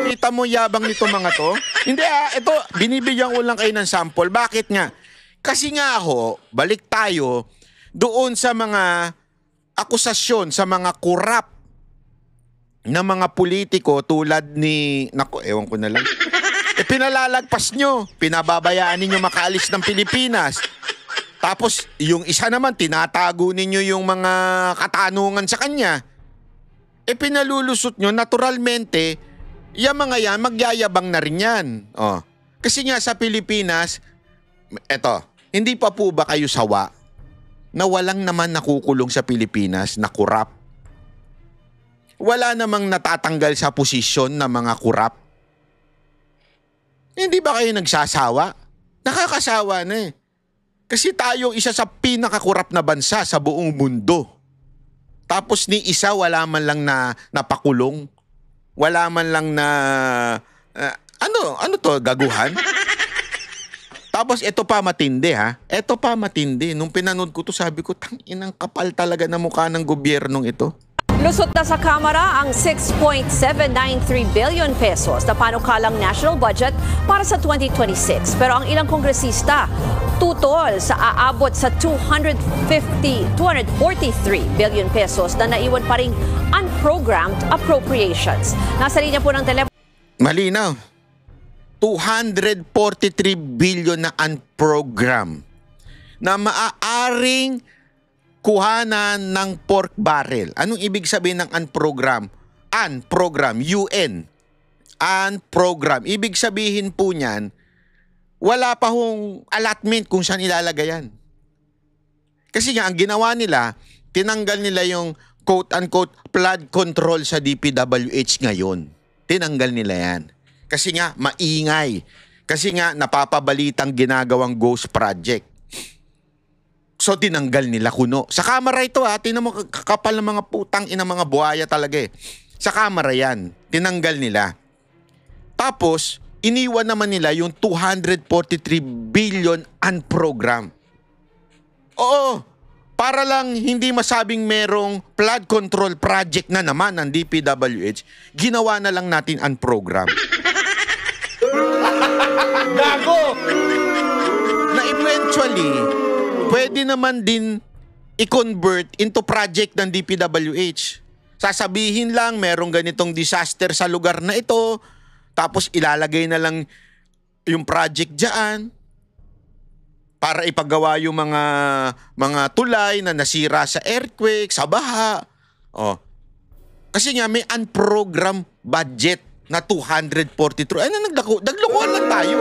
Kita mo yabang nito mga to? Hindi ito, binibigyan ko lang kayo ng sample. Bakit nga? Kasi nga balik tayo doon sa mga akusasyon, sa mga kurap na mga politiko tulad ni, ewan ko na lang. Pinalalagpas nyo, pinababayaan ninyo makaalis ng Pilipinas. Tapos, yung isa naman, tinatago ninyo yung mga katanungan sa kanya. Pinalulusot nyo, naturalmente, yung mga yan, magyayabang na rin yan. Kasi nga sa Pilipinas, hindi pa po ba kayo sawa na walang naman nakukulong sa Pilipinas na kurap? Wala namang natatanggal sa posisyon na mga kurap? Hindi ba kayo nagsasawa? Nakakasawa na eh. Kasi tayo isa sa pinakakurap na bansa sa buong mundo. Tapos ni isa wala man lang na napakulong. Wala man lang na ano to, gaguhan? Tapos ito pa matindi Ito pa matindi. Nung pinanood ko to sabi ko, inang kapal talaga na mukha ng gobyernong ito. Lusot na sa Kamara ang 6.793 billion pesos na panukalang national budget para sa 2026. Pero ang ilang kongresista tutol sa aabot sa 243 billion pesos na naiwan pa ring unprogrammed appropriations. Nasa linya po ng telepono. Malinaw. 243 billion na unprogrammed na maaaring kuhanan ng pork barrel. Anong ibig sabihin ng unprogram? Unprogram, UN. Unprogram. Ibig sabihin po niyan, wala pa hong allotment kung saan ilalagay yan. Kasi nga, ang ginawa nila, tinanggal nila yung quote-unquote flood control sa DPWH ngayon. Tinanggal nila yan. Kasi nga, maingay. Kasi nga, napapabalitang ginagawang ghost project. So, tinanggal nila kuno. Sa Kamara ito tinan mo kakapal ng mga putang ina mga buhaya talaga eh. Sa Kamara yan. Tinanggal nila. Tapos, iniwan naman nila yung 243 billion unprogram. Oo, para lang hindi masabing merong flood control project na naman ng DPWH, ginawa na lang natin unprogram. Gago! Na eventually, pwede naman din i-convert into project ng DPWH. Sasabihin lang, merong ganitong disaster sa lugar na ito, tapos ilalagay na lang yung project dyan para ipagawa yung mga tulay na nasira sa earthquake, sa baha. Kasi nga may unprogram budget na 243. Naglokohan lang tayo.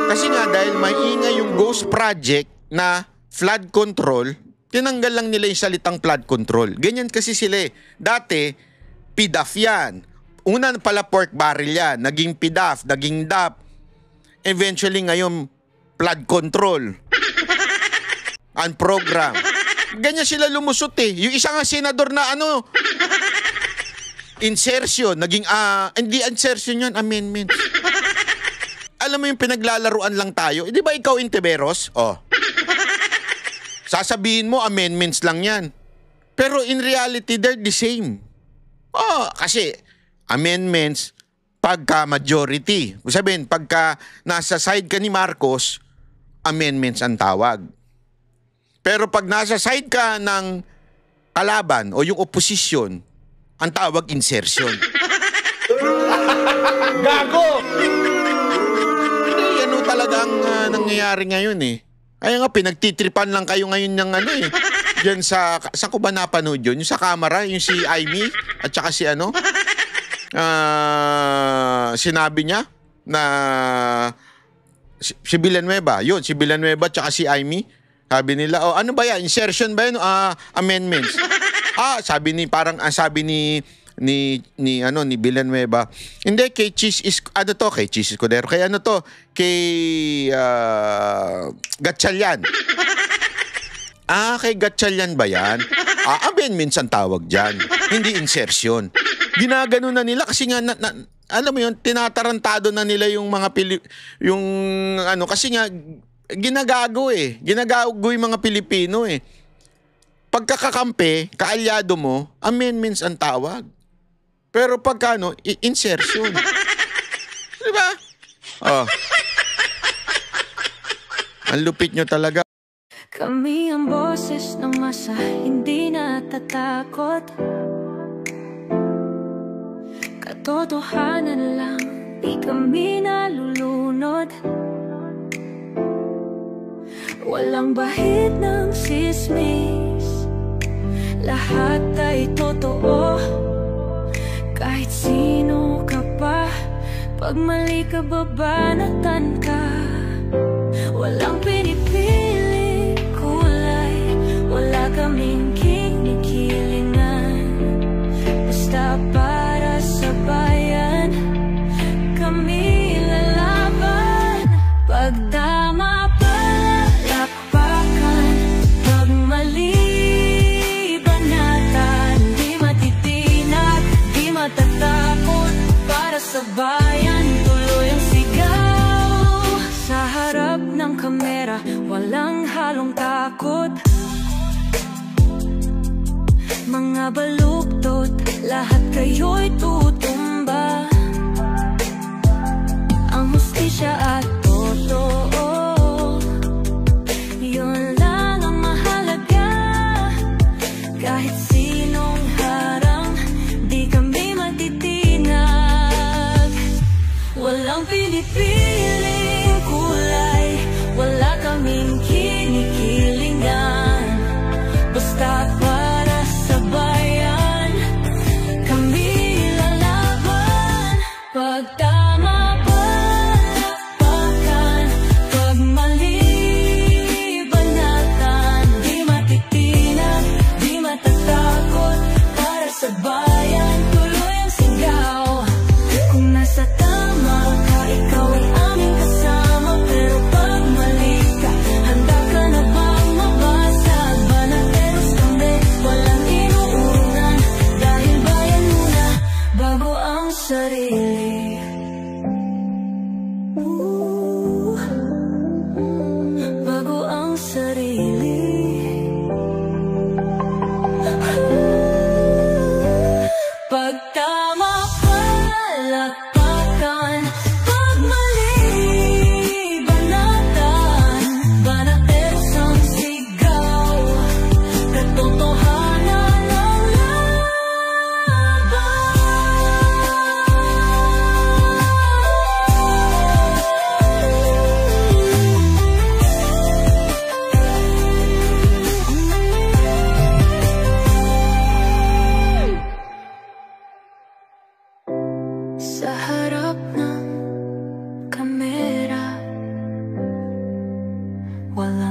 Kasi nga dahil may ingay yung ghost project na flood control, tinanggal lang nila yung salitang flood control. Ganyan kasi sila eh. Dati, PDAF yan. Una pala pork barrel yan. Naging PDAF, naging DAP. Eventually ngayon, flood control. Unprogram. Ganyan sila lumusot eh. Yung isa nga senador na insertion, naging, hindi insertion yan, amendment. Alam mo yung pinaglalaruan lang tayo. Di ba ikaw Intiveros? Sasabihin mo, amendments lang yan. Pero in reality, they're the same. Kasi amendments, pagka majority. Sabihin, pagka nasa side ka ni Marcos, amendments ang tawag. Pero pag nasa side ka ng kalaban o yung opposition, ang tawag insertion. Gago! Talagang nangyayari ngayon eh. Kaya nga pinagtitripan lang kayo ngayon ng Diyan sa ko ba napanood yun? Yung sa Kamara, yung si Amy at saka si sinabi niya na si Villanueva. Yun, si Villanueva at saka si Amy. Sabi nila, ano ba yan? Insertion ba yun? Amendments. Sabi ni Villanueva. Hindi, kay Cheese is, kay Cheese Escudero. Kay kay Gatchalian. Kay Gatchalian ba yan? Amendments ang tawag dyan. Hindi insertion. Ginagano na nila kasi nga, alam mo yun, tinatarantado na nila yung mga kasi nga, ginagago yung mga Pilipino eh. Pagkakakampi, kaalyado mo, amendments ang tawag. Pero pagkano, insertion. Di ba? Oh. Ang lupit nyo talaga. Kami ang boses ng masa, hindi natatakot. Katotohanan lang, di kami nalulunod. Walang bahid ng sismis, lahat ay totoo. Kahit sino ka pa, pag mali ka babanatan ka. Walang pinipili kulay, wala kaming kinikilingan. Basta para sa bayan, kami lalaban. Pag tama palakpakan, pag mali banatan. Di matitinag, di matatakot, para sa bayan tuloy ang sigaw. Sa harap ng kamera, walang halong takot. Mga baluktot, lahat kayo'y tutumba. Ang hustisya at totoo, yun lang ang mahalaga. Kahit sinong harang, di kami matitinag. Walang pinipiling kulay, wala kaming kinikilingan. Basta para sa bayan, kami lalaban. Pag tama palakpakan, pag mali banatan. Di matitinag, di matatakot, para sa bayan tuloy ang sigaw. Kung nasa tama ka, ikaw ay aming kasama. Pero pag mali ka, handa ka na bang mabasag? Banateros kami, walang inuunan. Dahil bayan muna, bago ang sarili. Bago ang sarili. Pag tama palakpakan, pag mali banatan. Banateros ang sigaw, katotohanan ang laban. Sa harap ng kamera, wala